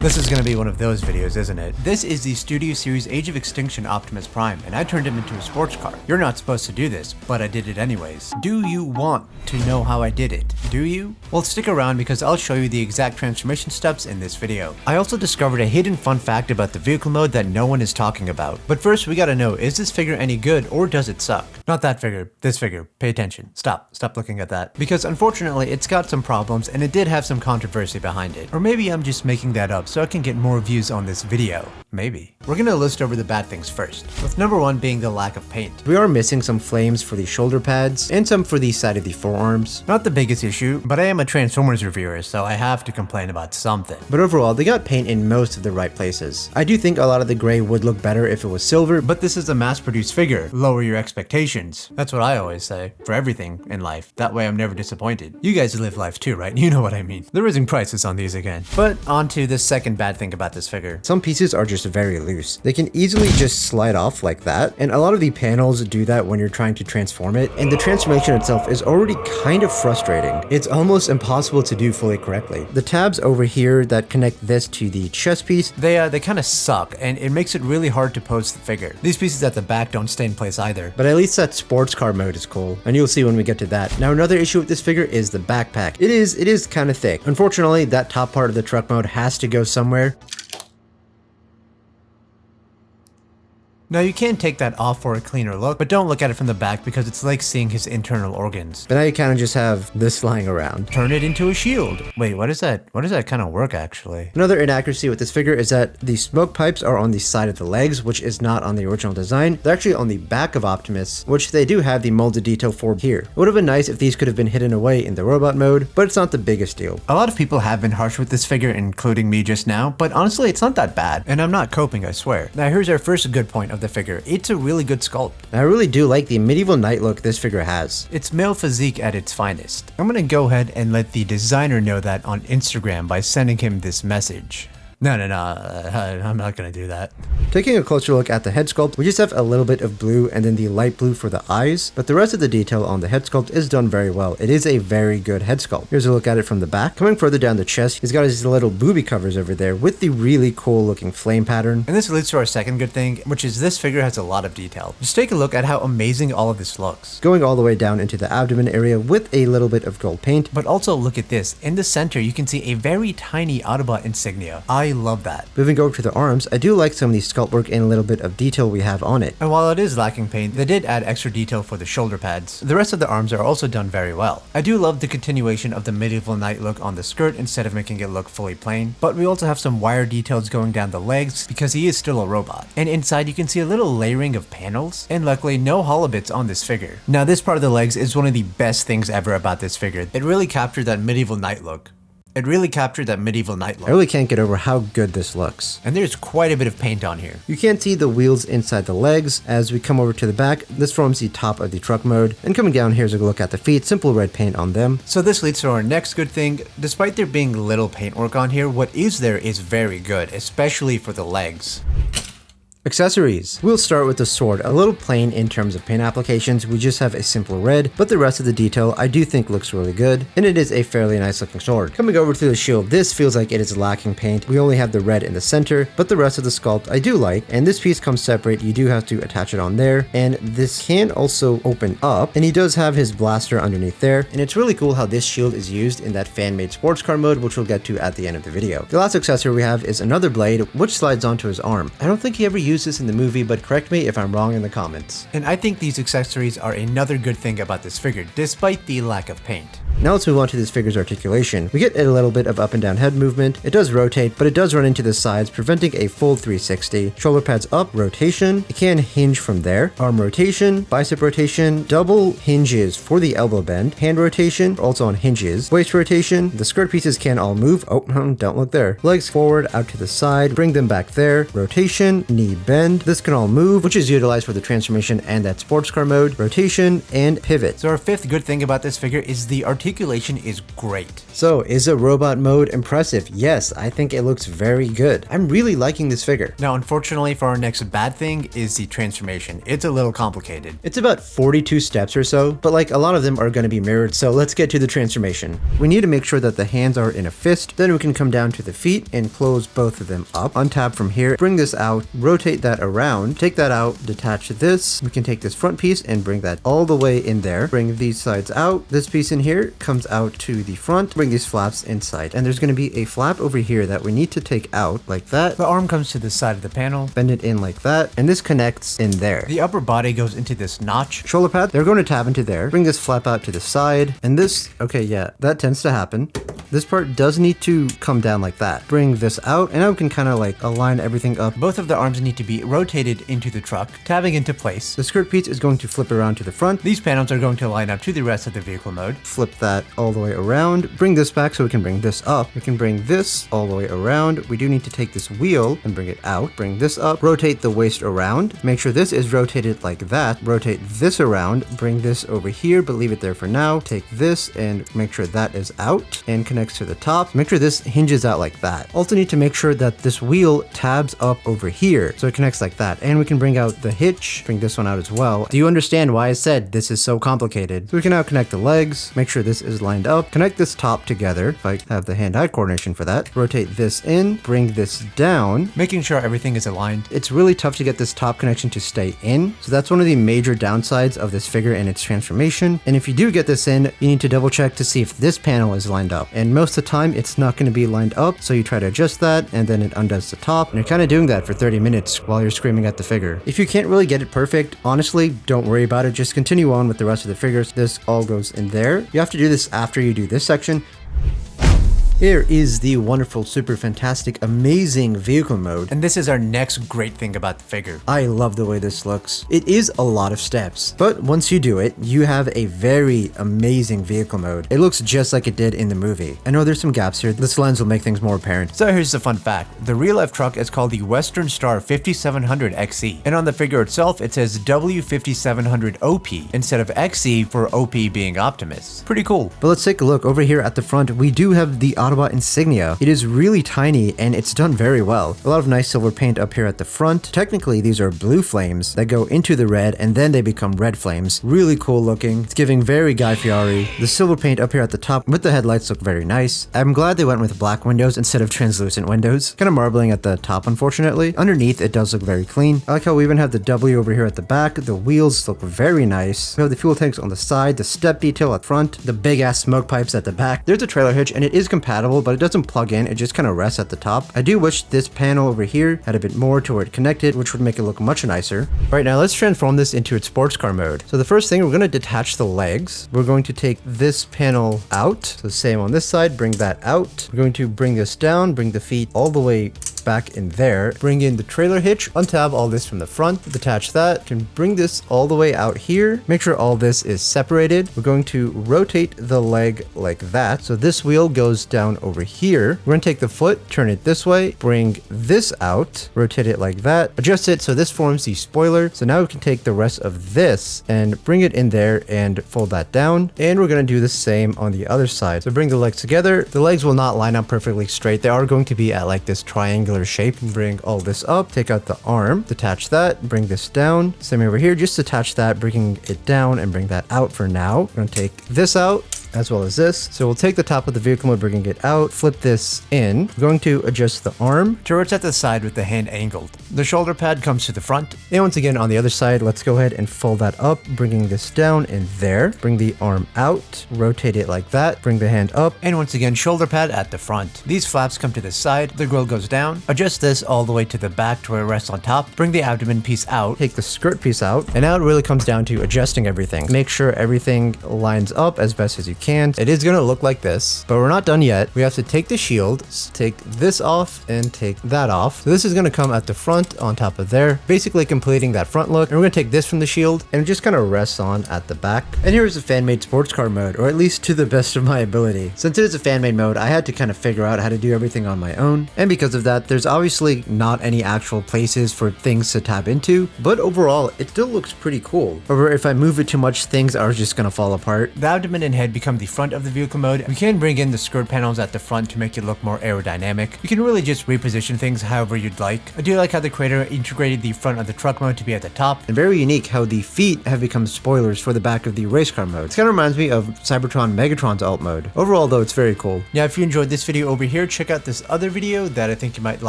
This is gonna be one of those videos, isn't it? This is the Studio Series Age of Extinction Optimus Prime, and I turned him into a sports car. You're not supposed to do this, but I did it anyways. Do you want to know how I did it? Do you? Well, stick around because I'll show you the exact transformation steps in this video. I also discovered a hidden fun fact about the vehicle mode that no one is talking about. But first, we gotta know, is this figure any good or does it suck? Not that figure, this figure. Pay attention. Stop looking at that. Because unfortunately, it's got some problems and it did have some controversy behind it. Or maybe I'm just making that up so I can get more views on this video. Maybe. We're gonna list over the bad things first, with number one being the lack of paint. We are missing some flames for the shoulder pads and some for the side of the forearms. Not the biggest issue, but I am a Transformers reviewer, so I have to complain about something. But overall, they got paint in most of the right places. I do think a lot of the gray would look better if it was silver, but this is a mass-produced figure. Lower your expectations. That's what I always say, for everything in life. That way I'm never disappointed. You guys live life too, right? You know what I mean. They're raising prices on these again. But on to the second bad thing about this figure. Some pieces are just very loose. They can easily just slide off like that, and a lot of the panels do that when you're trying to transform it, and the transformation itself is already kind of frustrating. It's almost impossible to do fully correctly. The tabs over here that connect this to the chest piece, they kind of suck, and it makes it really hard to pose the figure. These pieces at the back don't stay in place either, but at least that sports car mode is cool, and you'll see when we get to that. Now another issue with this figure is the backpack. It is kind of thick. Unfortunately, that top part of the truck mode has to go somewhere. Now you can take that off for a cleaner look, but don't look at it from the back because it's like seeing his internal organs. But now you kind of just have this lying around. Turn it into a shield. Wait, what is that? What does that kind of work actually? Another inaccuracy with this figure is that the smoke pipes are on the side of the legs, which is not on the original design. They're actually on the back of Optimus, which they do have the molded detail for here. It would have been nice if these could have been hidden away in the robot mode, but it's not the biggest deal. A lot of people have been harsh with this figure, including me just now, but honestly it's not that bad, and I'm not coping, I swear. Now here's our first good point of the figure. It's a really good sculpt. I really do like the medieval knight look this figure has. It's male physique at its finest. I'm gonna go ahead and let the designer know that on Instagram by sending him this message. No, I'm not gonna do that. Taking a closer look at the head sculpt, we just have a little bit of blue and then the light blue for the eyes, but the rest of the detail on the head sculpt is done very well. It is a very good head sculpt. Here's a look at it from the back. Coming further down the chest, he's got his little booby covers over there with the really cool looking flame pattern. And this leads to our second good thing, which is this figure has a lot of detail. Just take a look at how amazing all of this looks. Going all the way down into the abdomen area with a little bit of gold paint, but also look at this. In the center, you can see a very tiny Autobot insignia. I love that. Moving over to the arms, I do like some of the sculpt work and a little bit of detail we have on it. And while it is lacking paint, they did add extra detail for the shoulder pads. The rest of the arms are also done very well. I do love the continuation of the medieval knight look on the skirt instead of making it look fully plain, but we also have some wire details going down the legs because he is still a robot. And inside you can see a little layering of panels, and luckily no hollow bits on this figure. Now this part of the legs is one of the best things ever about this figure. It really captured that medieval knight look. I really can't get over how good this looks. And there's quite a bit of paint on here. You can't see the wheels inside the legs. As we come over to the back, this forms the top of the truck mode. And coming down, here's a look at the feet, simple red paint on them. So this leads to our next good thing. Despite there being little paintwork on here, what is there is very good, especially for the legs. Accessories. We'll start with the sword, a little plain in terms of paint applications. We just have a simple red, but the rest of the detail I do think looks really good, and it is a fairly nice looking sword. Coming over to the shield, this feels like it is lacking paint. We only have the red in the center, but the rest of the sculpt I do like, and this piece comes separate. You do have to attach it on there, and this can also open up, and he does have his blaster underneath there, and it's really cool how this shield is used in that fan-made sports car mode, which we'll get to at the end of the video. The last accessory we have is another blade, which slides onto his arm. I don't think he ever used this in the movie, but correct me if I'm wrong in the comments. And I think these accessories are another good thing about this figure, despite the lack of paint. Now let's move on to this figure's articulation. We get a little bit of up and down head movement. It does rotate, but it does run into the sides, preventing a full 360. Shoulder pads up, rotation. It can hinge from there. Arm rotation, bicep rotation, double hinges for the elbow bend, hand rotation, also on hinges, waist rotation. The skirt pieces can all move. Oh, don't look there. Legs forward, out to the side, bring them back there. Rotation, knee bend. This can all move, which is utilized for the transformation and that sports car mode, rotation, and pivot. So our fifth good thing about this figure is the articulation articulation is great. So, is a robot mode impressive? Yes, I think it looks very good. I'm really liking this figure. Now, unfortunately for our next bad thing is the transformation. It's a little complicated. It's about 42 steps or so, but like a lot of them are going to be mirrored, so let's get to the transformation. We need to make sure that the hands are in a fist, then we can come down to the feet and close both of them up. Untap from here, bring this out, rotate that around, take that out, detach this. We can take this front piece and bring that all the way in there. Bring these sides out. This piece in here comes out to the front. Bring these flaps inside. And there's going to be a flap over here that we need to take out like that. The arm comes to the side of the panel. Bend it in like that. And this connects in there. The upper body goes into this notch. Shoulder pad, they're going to tab into there. Bring this flap out to the side. And this, okay, yeah, that tends to happen. This part does need to come down like that. Bring this out, and now we can kind of like align everything up. Both of the arms need to be rotated into the truck, tabbing into place. The skirt piece is going to flip around to the front. These panels are going to line up to the rest of the vehicle mode. Flip that all the way around. Bring this back so we can bring this up. We can bring this all the way around. We do need to take this wheel and bring it out. Bring this up. Rotate the waist around. Make sure this is rotated like that. Rotate this around. Bring this over here, but leave it there for now. Take this and make sure that is out and connects to the top. Make sure this hinges out like that. Also need to make sure that this wheel tabs up over here so it connects like that. And we can bring out the hitch. Bring this one out as well. Do you understand why I said this is so complicated? So we can now connect the legs. Make sure this is lined up. Connect this top together. If I have the hand-eye coordination for that. Rotate this in. Bring this down. Making sure everything is aligned. It's really tough to get this top connection to stay in. So that's one of the major downsides of this figure and its transformation. And if you do get this in, you need to double check to see if this panel is lined up. And most of the time it's not going to be lined up. So you try to adjust that and then it undoes the top. And you're kind of doing that for 30 minutes while you're screaming at the figure. If you can't really get it perfect, honestly, don't worry about it. Just continue on with the rest of the figures. This all goes in there. You have to do this after you do this section. Here is the wonderful, super fantastic, amazing vehicle mode. And this is our next great thing about the figure. I love the way this looks. It is a lot of steps, but once you do it, you have a very amazing vehicle mode. It looks just like it did in the movie. I know there's some gaps here. This lens will make things more apparent. So here's the fun fact. The real-life truck is called the Western Star 5700 XE. And on the figure itself, it says W5700 OP instead of XE for OP being Optimus. Pretty cool. But let's take a look over here at the front. We do have the Autobot insignia. It is really tiny and it's done very well. A lot of nice silver paint up here at the front. Technically, these are blue flames that go into the red and then they become red flames. Really cool looking. It's giving very Guy Fieri. The silver paint up here at the top with the headlights look very nice. I'm glad they went with black windows instead of translucent windows. Kind of marbling at the top, unfortunately. Underneath, it does look very clean. I like how we even have the W over here at the back. The wheels look very nice. We have the fuel tanks on the side, the step detail up front, the big ass smoke pipes at the back. There's a trailer hitch and it is compatible, but it doesn't plug in. It just kind of rests at the top. I do wish this panel over here had a bit more to where it connected, which would make it look much nicer. Right now, let's transform this into its sports car mode. So the first thing, we're going to detach the legs. We're going to take this panel out. So same on this side, bring that out. We're going to bring this down, bring the feet all the way back in there. Bring in the trailer hitch, untab all this from the front, detach that. Can bring this all the way out here. Make sure all this is separated. We're going to rotate the leg like that. So this wheel goes down over here. We're going to take the foot, turn it this way, bring this out, rotate it like that, adjust it so this forms the spoiler. So now we can take the rest of this and bring it in there and fold that down. And we're going to do the same on the other side. So bring the legs together. The legs will not line up perfectly straight. They are going to be at like this triangular shape. Bring all this up, take out the arm, detach that, bring this down. Same over here, just attach that, bringing it down and bring that out for now. We're going to take this out as well as this. So we'll take the top of the vehicle mode, bringing it out, flip this in. We're going to adjust the arm. Turret's at the side with the hand angled. The shoulder pad comes to the front. And once again, on the other side, let's go ahead and fold that up, bringing this down and there. Bring the arm out, rotate it like that, bring the hand up. And once again, shoulder pad at the front. These flaps come to the side, the grill goes down. Adjust this all the way to the back to where it rests on top. Bring the abdomen piece out. Take the skirt piece out. And now it really comes down to adjusting everything. Make sure everything lines up as best as you can. It is going to look like this, but we're not done yet. We have to take the shield, take this off, and take that off. So this is going to come at the front on top of there, basically completing that front look. And we're going to take this from the shield and it just kind of rests on at the back. And here's a fan-made sports car mode, or at least to the best of my ability. Since it is a fan-made mode, I had to kind of figure out how to do everything on my own. And because of that, there's obviously not any actual places for things to tap into, but overall, it still looks pretty cool. However, if I move it too much, things are just going to fall apart. The abdomen and head become become the front of the vehicle mode. You can bring in the skirt panels at the front to make it look more aerodynamic. You can really just reposition things however you'd like. I do like how the creator integrated the front of the truck mode to be at the top. And very unique how the feet have become spoilers for the back of the race car mode. This kind of reminds me of Cybertron Megatron's alt mode. Overall though, it's very cool. Now if you enjoyed this video over here, check out this other video that I think you might like.